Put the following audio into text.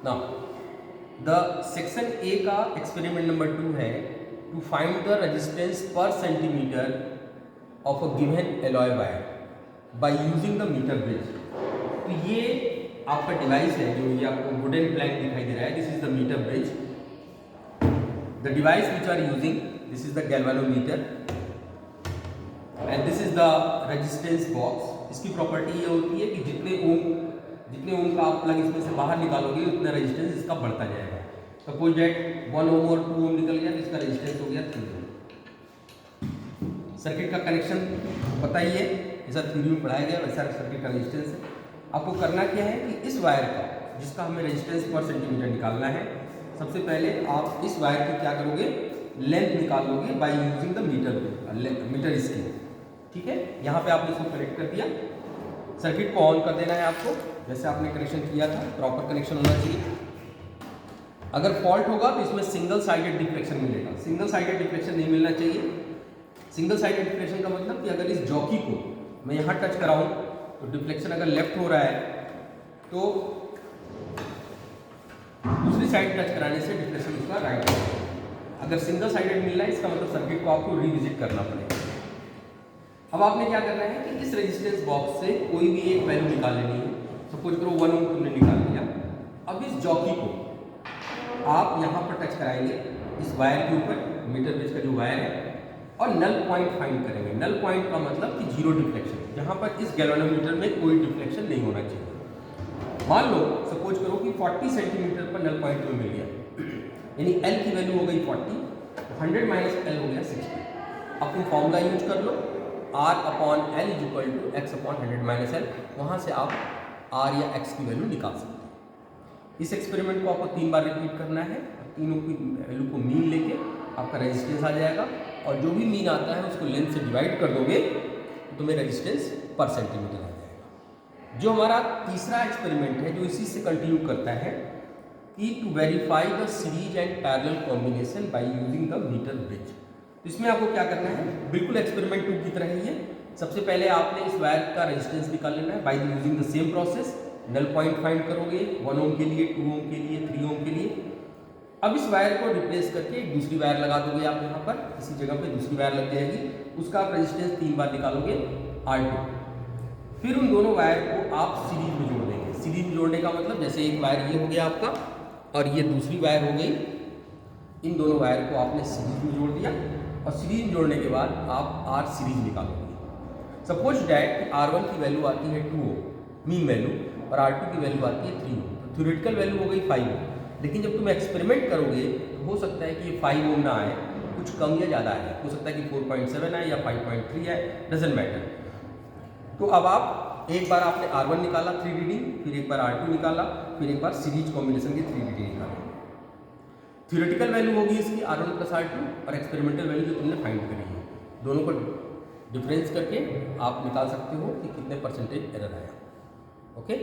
Now the section A का experiment number 2 है to find the resistance per centimetre of a given alloy wire by using the metre bridge. तो ये आपका device है जो ये आपको वुडन प्लैंक दिखाई दे रहा है, this is the metre bridge. The device which are using, this is the galvanometer and this is the resistance box. इसकी प्रॉपर्टी ये होती है कि जितने ओम का आप प्लग इसमें से बाहर निकालोगे उतना रेजिस्टेंस इसका बढ़ता जाएगा। सपोज डेट 1 ओम और 2 ओम निकल गया तो इसका रेजिस्टेंस हो गया 3 ओम। सर्किट का कनेक्शन बताइए, जैसा थ्योरी में पढ़ाया गया वैसा सर्किट का रेजिस्टेंस है। आपको करना क्या है कि इस वायर का, जिसका हमें रेजिस्टेंस पर सेंटीमीटर निकालना है, सबसे पहले आप इस वायर की क्या करोगे, लेंथ निकाल लोगे by using the metre scale. ठीक है, यहाँ पे आपने इसको कनेक्ट कर दिया। सर्किट को ऑन कर देना है आपको, जैसे आपने कनेक्शन किया था प्रॉपर कनेक्शन होना चाहिए। अगर फॉल्ट होगा तो इसमें सिंगल साइडेड डिफ्लेक्शन मिलेगा। सिंगल साइडेड डिफ्लेक्शन नहीं मिलना चाहिए। सिंगल साइडेड डिफ्लेक्शन का मतलब कि अगर इस जॉकी को मैं यहाँ टच कराऊँ तो डिफ्लेक्शन अगर लेफ्ट हो रहा है तो दूसरी साइड टच कराने से डिफ्लेक्शन उसका राइट होगा। अगर सिंगल साइडेड मिल रहा है इसका मतलब सर्किट को आपको रिविजिट करना पड़ेगा। अब आपने क्या करना है कि इस रेजिस्टेंस बॉक्स से कोई भी एक वैल्यू निकाल लेनी है। सपोज करो 1 ओम तुमने निकाल लिया। अब इस जॉकी को आप यहाँ पर टच कराएंगे इस वायर के ऊपर, मीटर ब्रिज का जो वायर है, और नल पॉइंट फाइंड करेंगे। नल पॉइंट का मतलब कि जीरो डिफ्लेक्शन, जहाँ पर इस गैल्वेनोमीटर में कोई डिफ्लेक्शन नहीं होना चाहिए। मान लो सपोज करो कि 40 सेंटीमीटर पर नल पॉइंट में मिल गया, यानी एल की वैल्यू हो गई 40, 100 माइनस एल हो गया 60। अब तुम फॉर्मूला यूज कर लो, R upon L is equal to X upon 100 minus L. वहाँ से आप R या X की वैल्यू निकाल सकते हैं। इस एक्सपेरिमेंट को आपको 3 बार रिपीट करना है। तीनों की वैल्यू को मीन लेके आपका रेजिस्टेंस आ जाएगा, और जो भी मीन आता है उसको लेंथ से डिवाइड कर दोगे तो तुम्हें रेजिस्टेंस पर सेंटीमीटर आ जाएगा। जो हमारा तीसरा एक्सपेरिमेंट है जो इसी से कंटिन्यू करता है कि to verify the series and parallel combination by using the metre bridge. तो इसमें आपको क्या करना है, बिल्कुल एक्सपेरिमेंट 2 की तरह ही है। सबसे पहले आपने इस वायर का रेजिस्टेंस निकाल लेना है by using the same process. Null point find करोगे 1 ओम के लिए, 2 ओम के लिए, 3 ओम के लिए। अब इस वायर को रिप्लेस करके एक दूसरी वायर लगा दोगे आप यहाँ पर, इसी जगह पे दूसरी वायर लग जाएगी। उसका आप रेजिस्टेंस 3 बार निकालोगे R2। फिर उन दोनों वायर को आप सीरीज में जोड़ देंगे। सीरीज में जोड़ने का मतलब जैसे एक वायर ये हो गया आपका और ये दूसरी वायर हो गई, इन दोनों वायर को आपने सीरीज में जोड़ दिया, और सीरीज में जोड़ने के बाद आप R सीरीज निकालोगे। सपोज डैट R1 की वैल्यू आती है 2 ओम मीन वैल्यू, और R2 की वैल्यू आती है 3 ओम। तो थ्योरेटिकल वैल्यू हो गई 5 ओम। लेकिन जब तुम एक्सपेरिमेंट करोगे तो हो सकता है कि ये 5 ओम ना आए, कुछ कम या ज़्यादा आए। हो सकता है कि 4.7 आए या 5.3 आए, डजेंट मैटर। तो अब आप एक बार आपने R1 निकाला 3 रीडिंग, फिर एक बार R2 निकाला, फिर एक बार सीरीज कॉम्बिनेशन की 3 रीडिंग निकाला। थ्योरेटिकल वैल्यू होगी इसकी R1 प्लस R2, और एक्सपेरिमेंटल वैल्यू जो तुमने फाइंड करी है, दोनों को डिफरेंस करके आप निकाल सकते हो कि कितने परसेंटेज एरर आया। ओके।